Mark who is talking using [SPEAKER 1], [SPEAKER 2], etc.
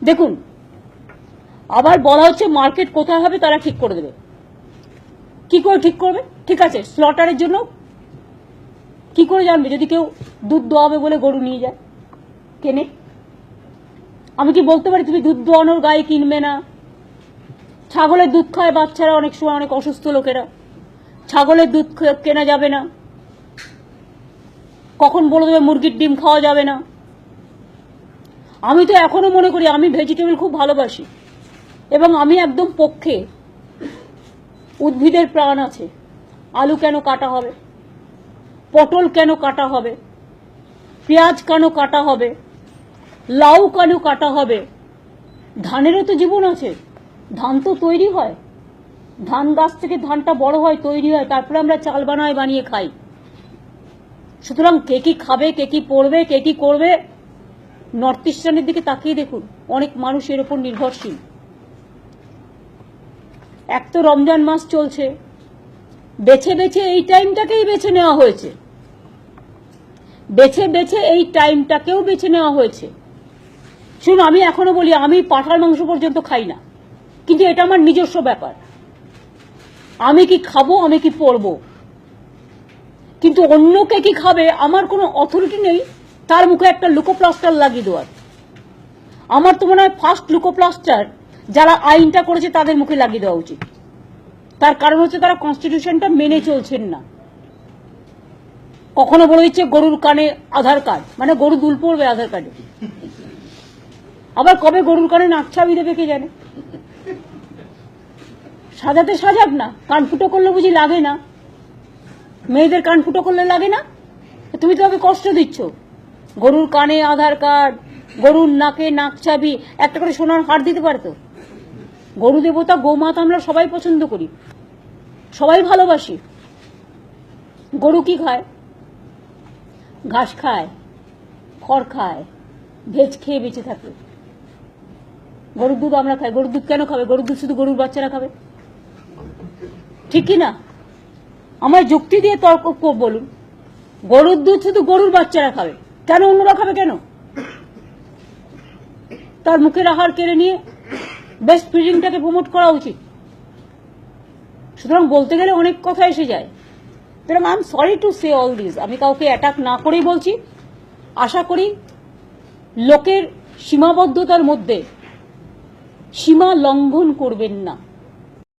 [SPEAKER 1] দেখুন, আবার বলা হচ্ছে মার্কেট কোথায় হবে তারা ঠিক করে দেবে। কি করে ঠিক করবে? ঠিক আছে, স্লটারের জন্য কি করে জানবে যদি কেউ দুধ দোয়াবে বলে গরু নিয়ে যায় কেনে? আমি কি বলতে পারি তুমি দুধ দোয়ানোর গায়ে কিনবে না? ছাগলের দুধ খায় বাচ্চারা, অনেক সময় অনেক অসুস্থ লোকেরা, ছাগলের দুধ কেনা যাবে না। কখন বলে দেবে মুরগির ডিম খাওয়া যাবে না। আমি তো এখনো মনে করি, আমি ভেজিটেবল খুব ভালোবাসি এবং আমি একদম পক্ষে। উদ্ভিদের প্রাণ আছে, আলু কেন কাটা হবে, পটল কেন কাটা হবে, পেঁয়াজ কেন কাটা হবে, লাউ কেন কাটা হবে? ধানেরও তো জীবন আছে, ধান তো তৈরি হয়, ধান গাছ থেকে ধানটা বড় হয়, তৈরি হয়, তারপরে আমরা চাল বানিয়ে খাই। সুতরাং কে কি খাবে, কে কি পড়বে, কে কি করবে, নর্থ ইস্টার্নের দিকে তাকিয়ে দেখুন, অনেক মানুষ এর উপর নির্ভরশীল। এক তো রমজান মাস চলছে, বেছে বেছে এই টাইমটাকেই বেছে নেওয়া হয়েছে, বেছে বেছে এই টাইমটাকেও বেছে নেওয়া হয়েছে। শুনুন, আমি এখনো বলি আমি পাঁঠার মাংস পর্যন্ত খাই না, কিন্তু এটা আমার নিজস্ব ব্যাপার। আমি কি খাবো, আমি কি পরবো, কিন্তু অন্যকে কি খাবে আমার কোনো অথরিটি নেই তার মুখে একটা লুকোপ্লাস্টার লাগিয়ে দেওয়ার। আমার তো মনে হয় ফার্স্ট লুকোপ্লাস্টার যারা আইনটা করেছে তাদের মুখে লাগিয়ে দেওয়া উচিত। তার কারণ হচ্ছে তারা কনস্টিটিউশনটা মেনে চলছেন না। কখনো বলে দিচ্ছে গরুর কানে আধার কার্ড, মানে গরু দুল পড়বে আধার কার্ডে। আবার কবে গরুর কানে নাকছাবি দেবে কে জানে। সাজাতে সাজাক না, কান ফুটো করলে বুঝি লাগে না? মেয়েদের কান ফুটো করলে লাগে না? তুমি তো আমাকে কষ্ট দিচ্ছ। গরুর কানে আধার কার্ড, গরুর নাকে নাকছাবি, একটা করে সোনার হার দিতে পারতো। গরু দেবতা গোমাতা আমরা সবাই পছন্দ করি, সবাই ভালোবাসি। গরু কি খায়? ঘাস খায়, খড় খায়, ভেজ খেয়ে বেঁচে থাকে। গরুর দুধ আমরা খাই। গরুর দুধ কেন খাবে? গরুর দুধ শুধু গরুর বাচ্চারা খাবে, ঠিক কি না? আমার যুক্তি দিয়ে তর্ক বলুন। গরুর দুধ শুধু গরুর বাচ্চারা খাবে, কেন অন্যরা খাবে কেন? তার মুখের আহার কেড়ে নিয়ে বেস্ট ফিডিংটাকে প্রমোট করা উচিত। সুতরাং বলতে গেলে অনেক কথা এসে যায়। সুতরাং I am sorry to say all this. আমি কাউকে অ্যাটাক না করেই বলছি, আশা করি লোকের সীমাবদ্ধতার মধ্যে সীমা লঙ্ঘন করবেন না।